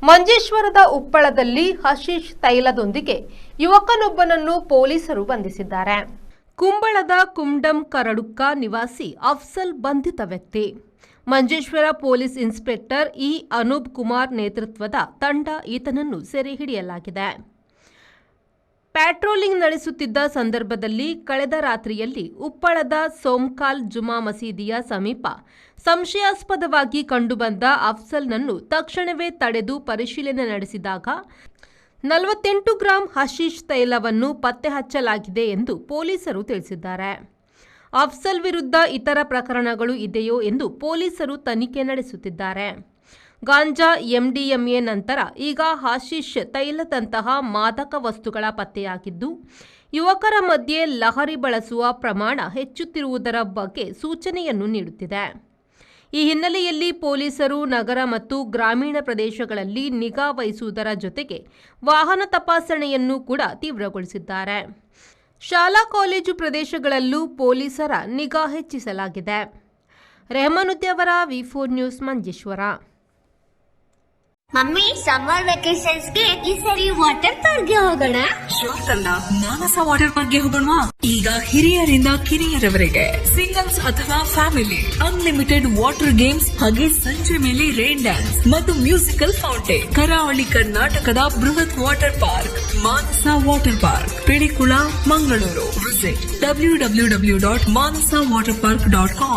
ಮಂಜೇಶ್ವರದ ಉಪ್ಪಳದಲ್ಲಿ ಹಶೀಶ್ ತೈಲದೊಂದಿಗೆ ಯುವಕನೊಬ್ಬನನ್ನು ಪೊಲೀಸರು ಬಂಧಿಸಿದ್ದಾರೆ. ಕುಂಬಳದ ಕುಂಡಂ ಕರಡುಕ್ಕ ನಿವಾಸಿ ಅಫ್ಸಲ್ ಬಂಧಿತ ವ್ಯಕ್ತಿ. ಮಂಜೇಶ್ವರ ಪೊಲೀಸ್ ಇನ್ಸ್ಪೆಕ್ಟರ್ ಅನೂಪ್ ಕುಮಾರ್ ನೇತೃತ್ವದ ತಂಡ ಈತನನ್ನು ಸೆರೆ ಹಿಡಿಯಲಾಗಿದೆ. ಪ್ಯಾಟ್ರೋಲಿಂಗ್ ನಡೆಸುತ್ತಿದ್ದ ಸಂದರ್ಭದಲ್ಲಿ ಕಳೆದ ರಾತ್ರಿಯಲ್ಲಿ ಉಪ್ಪಳದ ಸೋಮ್ಕಾಲ್ ಜುಮಾ ಮಸೀದಿಯ ಸಮೀಪ ಸಂಶಯಾಸ್ಪದವಾಗಿ ಕಂಡುಬಂದ ಅಫ್ಸಲ್ನನ್ನು ತಕ್ಷಣವೇ ತಡೆದು ಪರಿಶೀಲನೆ ನಡೆಸಿದಾಗ 48 ಗ್ರಾಂ ಹಶೀಶ್ ತೈಲವನ್ನು ಪತ್ತೆ ಹಚ್ಚಲಾಗಿದೆ ಎಂದು ಪೊಲೀಸರು ತಿಳಿಸಿದ್ದಾರೆ. ಅಫ್ಸಲ್ ವಿರುದ್ಧ ಇತರ ಪ್ರಕರಣಗಳು ಇದೆಯೋ ಎಂದು ಪೊಲೀಸರು ತನಿಖೆ ನಡೆಸುತ್ತಿದ್ದಾರೆ. ಗಾಂಜಾ, ಎಂಡಿಎಂಎ ನಂತರ ಈಗ ಹಶೀಶ್ ತೈಲದಂತಹ ಮಾದಕ ವಸ್ತುಗಳ ಪತ್ತೆಯಾಗಿದ್ದು, ಯುವಕರ ಮಧ್ಯೆ ಲಹರಿ ಬಳಸುವ ಪ್ರಮಾಣ ಹೆಚ್ಚುತ್ತಿರುವುದರ ಬಗ್ಗೆ ಸೂಚನೆಯನ್ನು ನೀಡುತ್ತಿದೆ. ಈ ಹಿನ್ನೆಲೆಯಲ್ಲಿ ಪೊಲೀಸರು ನಗರ ಮತ್ತು ಗ್ರಾಮೀಣ ಪ್ರದೇಶಗಳಲ್ಲಿ ನಿಗಾ ವಹಿಸುವುದರ ಜೊತೆಗೆ ವಾಹನ ತಪಾಸಣೆಯನ್ನು ಕೂಡ ತೀವ್ರಗೊಳಿಸಿದ್ದಾರೆ. ಶಾಲಾ ಕಾಲೇಜು ಪ್ರದೇಶಗಳಲ್ಲೂ ಪೊಲೀಸರ ನಿಗಾ ಹೆಚ್ಚಿಸಲಾಗಿದೆ. ರೆಹಮಾನುದ್ದಿ ಅವರ ವಿ4 news Manjeshwar. Mummy, summer vacations ಗೆ ಈ ಸರಿ ವಾಟರ್ ಪಾರ್ಕ್ ಗೆ ಹೋಗೋಣ. ಶೋರ್ ಅಲ್ಲ, ಮಾನಸ ವಾಟರ್ ಪಾರ್ಕ್ ಗೆ ಹೋಗೋಣ. ಈಗ ಹಿರಿಯರಿಂದ ಕಿರಿಯರವರೆಗೆ ಸಿಂಗಲ್ಸ್ ಅಥವಾ ಫ್ಯಾಮಿಲಿ ಅನ್ಲಿಮಿಟೆಡ್ ವಾಟರ್ ಗೇಮ್ಸ್ ಹಾಗೆ ಸಂಜೆ ಮೇಲೆ ರೈನ್ ಡ್ಯಾನ್ಸ್ ಮತ್ತು ಮ್ಯೂಸಿಕಲ್ ಫೌಂಟೇನ್. ಕರಾವಳಿ ಕರ್ನಾಟಕದ ಬೃಹತ್ water park Manasa water park, Pilikula, Mangaluru. Visit www.manasawaterpark.com.